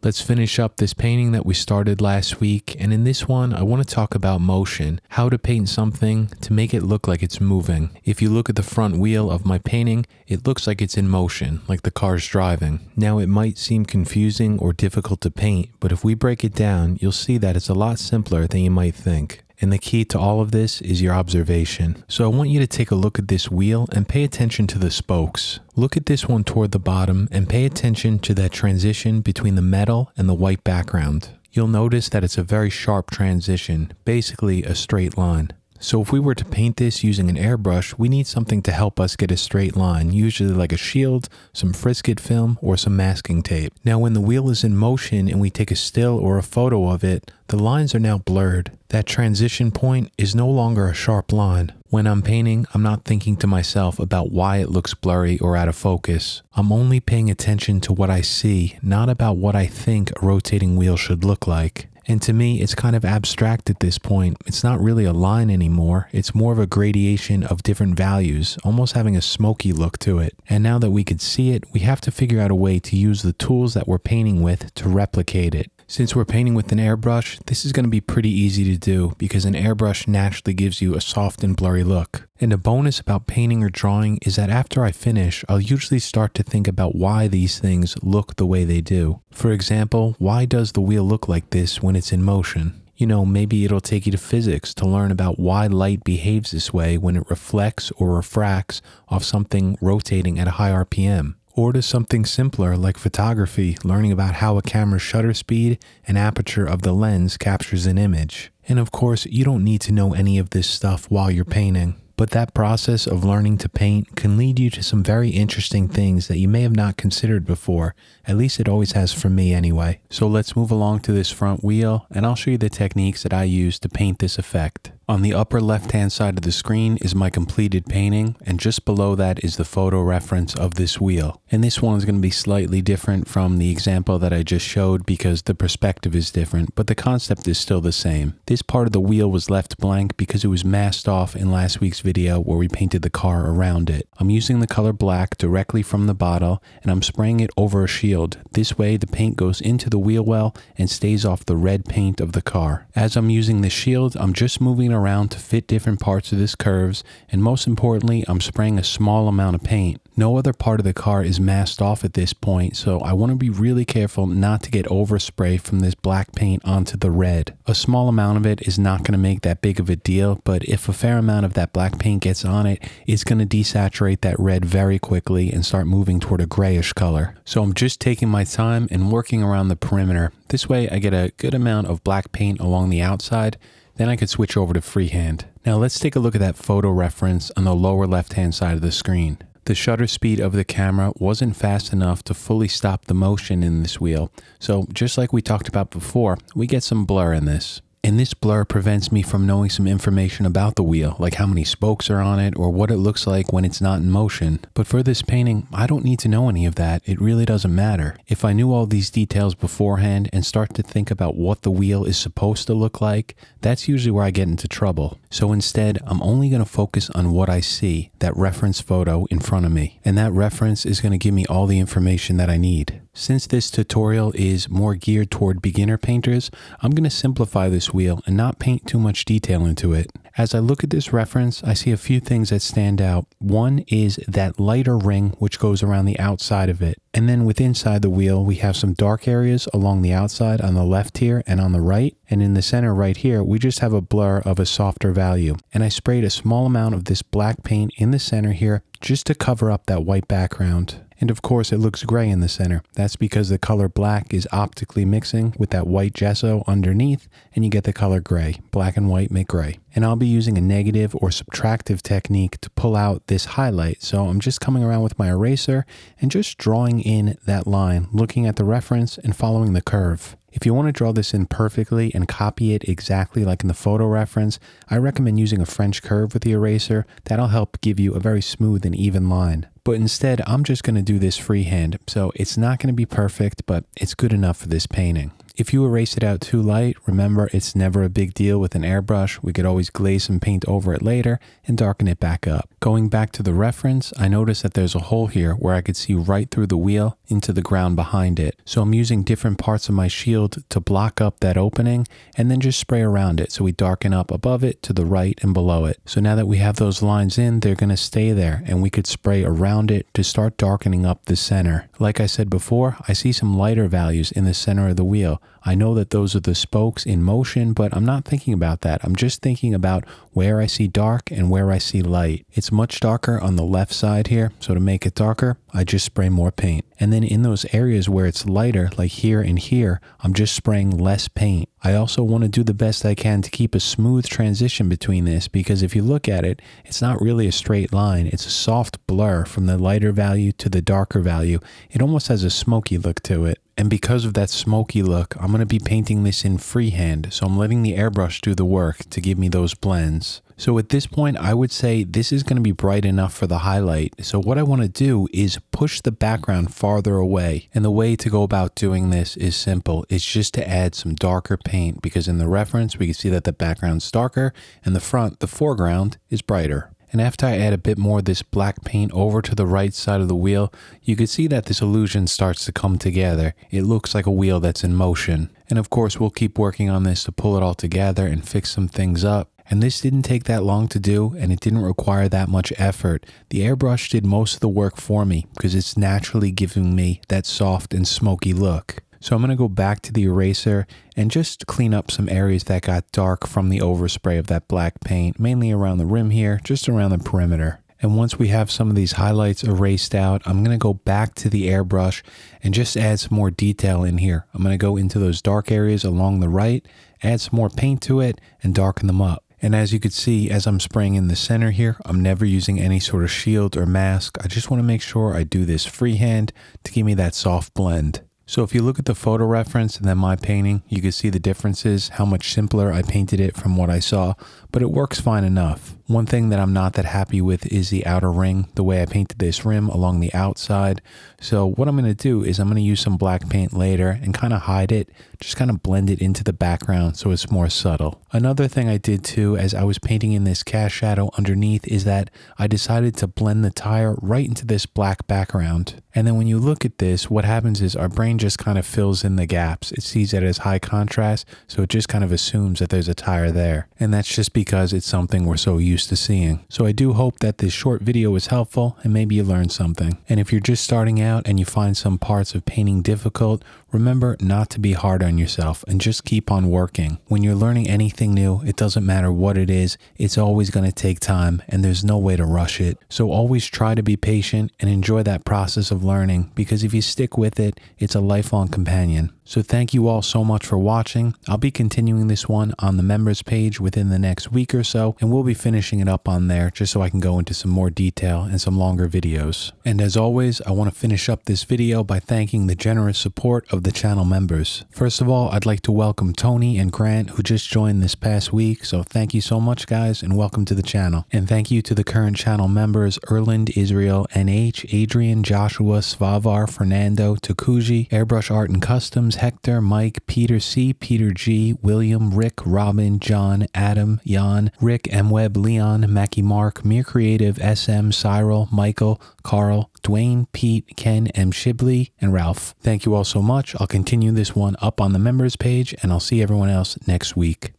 Let's finish up this painting that we started last week, and in this one I want to talk about motion, how to paint something to make it look like it's moving. If you look at the front wheel of my painting, it looks like it's in motion, like the car's driving. Now it might seem confusing or difficult to paint, but if we break it down, you'll see that it's a lot simpler than you might think. And the key to all of this is your observation. So I want you to take a look at this wheel and pay attention to the spokes. Look at this one toward the bottom and pay attention to that transition between the metal and the white background. You'll notice that it's a very sharp transition, basically a straight line. So if we were to paint this using an airbrush, we need something to help us get a straight line, usually like a shield, some Frisket film, or some masking tape. Now when the wheel is in motion and we take a still or a photo of it, the lines are now blurred. That transition point is no longer a sharp line. When I'm painting, I'm not thinking to myself about why it looks blurry or out of focus. I'm only paying attention to what I see, not about what I think a rotating wheel should look like. And to me, it's kind of abstract at this point. It's not really a line anymore. It's more of a gradation of different values, almost having a smoky look to it. And now that we can see it, we have to figure out a way to use the tools that we're painting with to replicate it. Since we're painting with an airbrush, this is going to be pretty easy to do because an airbrush naturally gives you a soft and blurry look. And a bonus about painting or drawing is that after I finish, I'll usually start to think about why these things look the way they do. For example, why does the wheel look like this when it's in motion? You know, maybe it'll take you to physics to learn about why light behaves this way when it reflects or refracts off something rotating at a high RPM. Or to something simpler like photography, learning about how a camera's shutter speed and aperture of the lens captures an image. And of course, you don't need to know any of this stuff while you're painting. But that process of learning to paint can lead you to some very interesting things that you may have not considered before. At least it always has for me anyway. So let's move along to this front wheel and I'll show you the techniques that I use to paint this effect. On the upper left-hand side of the screen is my completed painting, and just below that is the photo reference of this wheel. And this one is going to be slightly different from the example that I just showed because the perspective is different, but the concept is still the same. This part of the wheel was left blank because it was masked off in last week's video where we painted the car around it. I'm using the color black directly from the bottle, and I'm spraying it over a shield. This way the paint goes into the wheel well and stays off the red paint of the car. As I'm using the shield, I'm just moving around to fit different parts of this curves, and most importantly, I'm spraying a small amount of paint. No other part of the car is masked off at this point, so I want to be really careful not to get overspray from this black paint onto the red. A small amount of it is not going to make that big of a deal, but if a fair amount of that black paint gets on it, it's going to desaturate that red very quickly and start moving toward a grayish color. So I'm just taking my time and working around the perimeter. This way I get a good amount of black paint along the outside. Then I could switch over to freehand. Now let's take a look at that photo reference on the lower left-hand side of the screen. The shutter speed of the camera wasn't fast enough to fully stop the motion in this wheel. So just like we talked about before, we get some blur in this. And this blur prevents me from knowing some information about the wheel, like how many spokes are on it or what it looks like when it's not in motion. But for this painting, I don't need to know any of that. It really doesn't matter. If I knew all these details beforehand and start to think about what the wheel is supposed to look like, that's usually where I get into trouble. So instead, I'm only going to focus on what I see, that reference photo in front of me. And that reference is going to give me all the information that I need. Since this tutorial is more geared toward beginner painters, I'm going to simplify this wheel and not paint too much detail into it. As I look at this reference, I see a few things that stand out. One is that lighter ring which goes around the outside of it. And then within inside the wheel, we have some dark areas along the outside on the left here and on the right. And in the center right here, we just have a blur of a softer value. And I sprayed a small amount of this black paint in the center here just to cover up that white background. And of course it looks gray in the center. That's because the color black is optically mixing with that white gesso underneath, and you get the color gray. Black and white make gray. And I'll be using a negative or subtractive technique to pull out this highlight. So I'm just coming around with my eraser and just drawing in that line, looking at the reference and following the curve. If you want to draw this in perfectly and copy it exactly like in the photo reference, I recommend using a French curve with the eraser. That'll help give you a very smooth and even line. But instead, I'm just going to do this freehand, so it's not going to be perfect, but it's good enough for this painting. If you erase it out too light, remember it's never a big deal with an airbrush. We could always glaze some paint over it later and darken it back up. Going back to the reference, I noticed that there's a hole here where I could see right through the wheel into the ground behind it. So I'm using different parts of my shield to block up that opening and then just spray around it so we darken up above it, to the right and below it. So now that we have those lines in, they're going to stay there and we could spray around it to start darkening up the center. Like I said before, I see some lighter values in the center of the wheel. I know that those are the spokes in motion, but I'm not thinking about that. I'm just thinking about where I see dark and where I see light. It's much darker on the left side here, so to make it darker, I just spray more paint. And then in those areas where it's lighter, like here and here, I'm just spraying less paint. I also want to do the best I can to keep a smooth transition between this, because if you look at it, it's not really a straight line. It's a soft blur from the lighter value to the darker value. It almost has a smoky look to it. And because of that smoky look, I'm going to be painting this in freehand. So I'm letting the airbrush do the work to give me those blends. So at this point, I would say this is going to be bright enough for the highlight. So what I want to do is push the background farther away. And the way to go about doing this is simple. It's just to add some darker paint, because in the reference, we can see that the background's darker and the foreground is brighter. And after I add a bit more of this black paint over to the right side of the wheel, you can see that this illusion starts to come together. It looks like a wheel that's in motion. And of course, we'll keep working on this to pull it all together and fix some things up. And this didn't take that long to do, and it didn't require that much effort. The airbrush did most of the work for me because it's naturally giving me that soft and smoky look. So I'm going to go back to the eraser and just clean up some areas that got dark from the overspray of that black paint, mainly around the rim here, just around the perimeter. And once we have some of these highlights erased out, I'm going to go back to the airbrush and just add some more detail in here. I'm going to go into those dark areas along the right, add some more paint to it, and darken them up. And as you can see, as I'm spraying in the center here, I'm never using any sort of shield or mask. I just want to make sure I do this freehand to give me that soft blend. So if you look at the photo reference and then my painting, you can see the differences, how much simpler I painted it from what I saw, but it works fine enough. One thing that I'm not that happy with is the outer ring, the way I painted this rim along the outside. So what I'm going to do is I'm going to use some black paint later and kind of hide it, just kind of blend it into the background so it's more subtle. Another thing I did too, as I was painting in this cast shadow underneath, is that I decided to blend the tire right into this black background. And then when you look at this, what happens is our brain just kind of fills in the gaps. It sees it as high contrast, so it just kind of assumes that there's a tire there. And that's just because it's something we're so used to seeing. So I do hope that this short video was helpful and maybe you learned something. And if you're just starting out and you find some parts of painting difficult, remember not to be hard on yourself and just keep on working. When you're learning anything new, it doesn't matter what it is, it's always going to take time and there's no way to rush it. So always try to be patient and enjoy that process of learning, because if you stick with it, it's a lifelong companion. So thank you all so much for watching. I'll be continuing this one on the members page within the next week or so, and we'll be finishing it up on there just so I can go into some more detail and some longer videos. And as always, I want to finish up this video by thanking the generous support of the channel members. First of all, I'd like to welcome Tony and Grant, who just joined this past week. So thank you so much, guys, and welcome to the channel. And thank you to the current channel members: Erland, Israel, NH, Adrian, Joshua, Svavar, Fernando, Takuji, Airbrush Art and Customs, Hector, Mike, Peter C, Peter G, William, Rick, Robin, John, Adam, Jan, Rick, M Web, Leon, Mackie Mark, Mere Creative, SM, Cyril, Michael, Carl, Dwayne, Pete, Ken, M Shibley, and Ralph. Thank you all so much. I'll continue this one up on the members page, and I'll see everyone else next week.